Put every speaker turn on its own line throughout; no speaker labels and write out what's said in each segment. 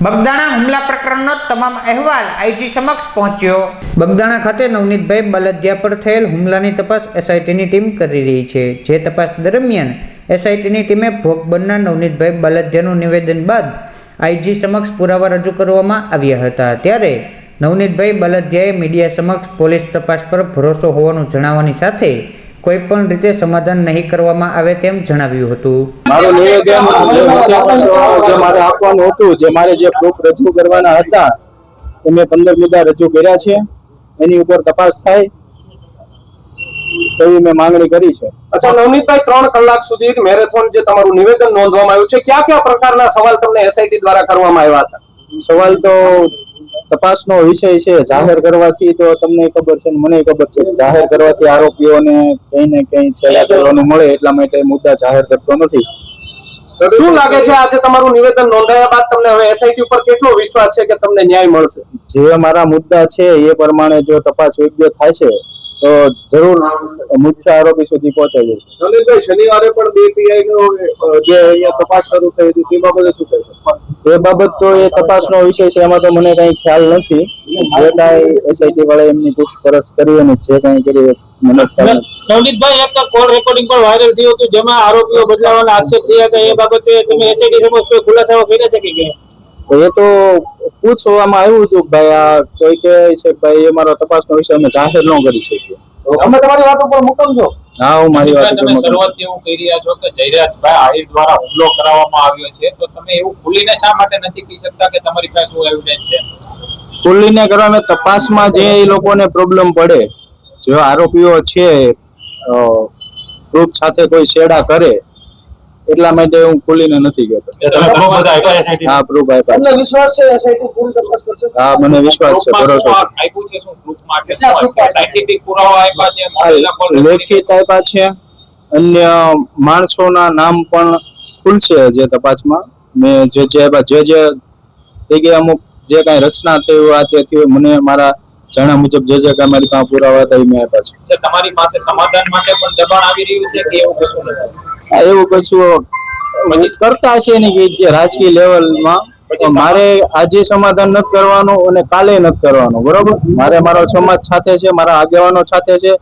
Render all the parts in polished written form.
બગદાણા હુમલા પ્રકરણનો તમામ અહેવાલ આઈજી સમક્ષ પહોંચ્યો। બગદાણા ખાતે નવનીતભાઈ બલદિયા પર થયેલ હુમલાની તપાસ એસઆઈટીની ટીમ કરી રહી છે। જે તપાસ દરમિયાન એસઆઈટીની ટીમે ભોગ બનનાર નવનીતભાઈ બલદિયાનું નિવેદન બાદ આઈજી સમક્ષ પુરાવા રજૂ કરવામાં આવ્યા હતા। ત્યારે નવનીતભાઈ બલદિયાએ મીડિયા સમક્ષ પોલીસ તપાસ પર ભરોસો હોવાનું જણાવવાની સાથે કોઈ પણ રીતે સમાધાન નહીં કરવામાં આવે તેમ જણાવ્યું હતું।
મારું નિવેદન જે મારે આપવાનું હતું, જે મારે જે પ્રૂફ રજૂ કરવાના હતા, મેં 15 મુદ્દા રજૂ કર્યા છે, એની ઉપર તપાસ થાય એવી મેં માંગણી કરી છે।
અચ્છા નવનીતભાઈ, 3 કલાક સુધી મેરેથોન જે તમારું નિવેદન નોંધવામાં આવ્યું છે, કયા કયા પ્રકારના સવાલ તમને એસઆઈટી દ્વારા કરવામાં આવ્યા હતા?
સવાલ તો તપાસનો વિષય છે, જાહેર કરવાથી તો તમને ખબર છે ને મને ખબર છે, જાહેર કરવાથી આરોપીઓને કઈ ને કઈ છેડા કરવાનું મળે, એટલા માટે મુદ્દા જાહેર કરતો નથી।
શું લાગે છે આજે તમારું નિવેદન નોંધાયા બાદ તમને હવે એસઆઈટી ઉપર કેટલો વિશ્વાસ છે કે તમને ન્યાય મળશે?
જે મારા મુદ્દા છે એ પ્રમાણે જો તપાસ યોગ્ય થાય છે તો જરૂર મુખ્ય આરોપી સુધી પહોંચાઈ જશે।
નવનીતભાઈ, શનિવારે પણ 2 પીઆઈ નો જે અહીંયા તપાસ શરૂ થઈ હતી, તે બાબતે શું કહેશો?
એ બાબત તો એ તપાસનો વિષય છે, એમાં તો મને કઈ ખ્યાલ નથી। જે કાંઈ એસઆઈટી વાળા એમની પૂછપરછ કરી અને જે કાંઈ કરી મને ખ્યાલ નથી।
નવનીતભાઈ, એક કોલ રેકોર્ડિંગ પણ વાયરલ થયું હતું જેમાં આરોપીઓ બદલાવાના આક્ષેપ થયા હતા, એ બાબતે તમે એસઆઈટી સમક્ષ કોઈ ખુલાસાઓ કર્યા છે કે
એ તો પૂછવામાં આવ્યું હતું કે ભાઈ આ કોઈ કહે છે કે ભાઈ એ મારો તપાસનો વિષય અમે જાહેર ન કરી શકીએ।
અમે તમારી વાત ઉપર મુકમ છો?
હા, હું મારી વાત
તમે શરૂઆતથી એવું કહી રહ્યા છો કે જયરાજભાઈ આહિર દ્વારા હુમલો કરાવવામાં આવ્યો છે, તો તમે એવું ખુલીને શા માટે નથી કહી શકતા કે તમારી પાસે શું એવિડન્સ છે?
ખુલીને કરવામાં તપાસમાં જે એ લોકોને પ્રોબ્લેમ પડે, જો આરોપીઓ છે પ્રૂફ સાથે કોઈ છેડા કરે, એટલા માટે હું ખુલીને નથી કહેતો। હા, પ્રૂફ આપ્યા
તમને વિશ્વાસ છે એસઆઈટી પૂરી તપાસ કરશે?
હા, મને વિશ્વાસ છે, ભરોસો છે।
આપ્યું છે શું પ્રૂફ માટે? સાયન્ટિફિક પુરાવા આપ્યા છે,
લેખિત આપ્યા છે, અન્ય માણસોના નામ પણ ખુલશે જે તપાસમાં। મેં જે જગ્યાએ અમુક જે કાંઈ રચના થયું આ તે થયું, મને મારા જાણ્યા મુજબ જે કાંઈ મારી પાસે પુરાવા હતા એ મેં આપ્યા છે।
તમારી પાસે સમાધાન માટે પણ દબાણ આવી રહ્યું છે કે એવું કશું નથી?
એવું કશું કરતા છે ને કે જે રાજકીય લેવલમાં મારે આજે સમાધાન નથી કરવાનું અને કાલે નથી કરવાનું, બરોબર? મારે મારો સમાજ સાથે છે, મારા આગેવાનો સાથે છે,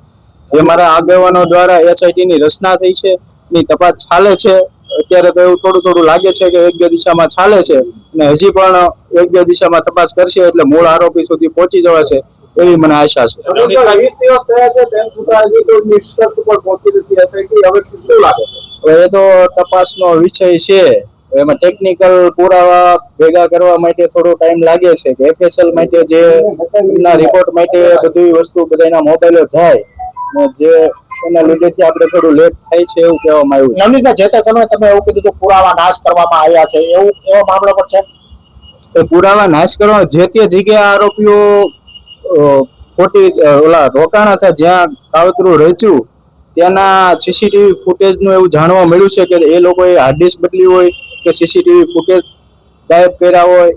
જે મારા આગેવાનો દ્વારા એસઆઈટી ની રચના થઈ છે એની તપાસ ચાલે છે। અત્યારે તો એવું થોડું લાગે છે કે યોગ્ય દિશામાં ચાલે છે અને હજી પણ યોગ્ય દિશામાં તપાસ કરશે એટલે મૂળ આરોપી સુધી પહોંચી જવાશે એવી મને આશા છે।
20 દિવસ થયા છે, તેમ છતાં હજી કોઈ નિષ્કર્ષ ઉપર પહોંચી નથી એસઆઈટી, હવે શું લાગે છે?
એ તો તપાસનો વિષય છે, એમાં ટેકનિકલ પુરાવા ભેગા કરવા માટે થોડો ટાઈમ લાગે છે કે એફએસએલ માટે જે એમના રિપોર્ટ માટે બધી વસ્તુ બધાના મોબાઈલો જાય, જે એના લીધેથી આપણે થોડું લેટ થાય છે એવું કહેવામાં આવ્યું છે।
નવનીતભાઈ, જે તે સમયે તમે એવું કીધું કે પુરાવા નાશ કરવામાં આવ્યા છે, એવો મામલો પણ છે?
એ પુરાવા નાશ કરવા જે તે જગ્યાએ આરોપીઓ ખોટી ઓલા રોકાણા હતા, જ્યાં કાવતરું રચ્યું ત્યાંના સીસીટીવી ફૂટેજનું એવું જાણવા મળ્યું છે કે એ લોકોએ હાર્ડ ડિસ્ક બદલી હોય કે સીસીટીવી ફૂટેજ ગાયબ કર્યા હોય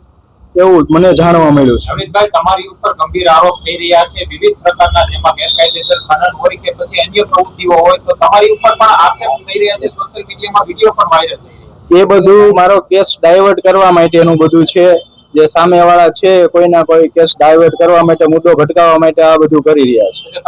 એવું મને જાણવા મળ્યું છે।
નવનીતભાઈ, તમારી ઉપર ગંભીર આરોપ થઈ રહ્યા છે વિવિધ પ્રકારના, જેમાં ગેરકાયદેસર ખનન હોય કે પછી અન્ય પ્રવૃત્તિઓ હોય, તો તમારી ઉપર પણ આક્ષેપ થઈ રહ્યા છે, સોશિયલ મીડિયામાં વિડીયો પણ વાયરલ થઈ રહ્યા છે।
એ બધું મારો કેસ ડાયવર્ટ કરવા માટેનું બધું છે, જે સામેવાળા છે કોઈના કોઈ કેસ ડાયવર્ટ કરવા માટે, મુદ્દો ભટકાવવા માટે આ બધું કરી રહ્યા છે।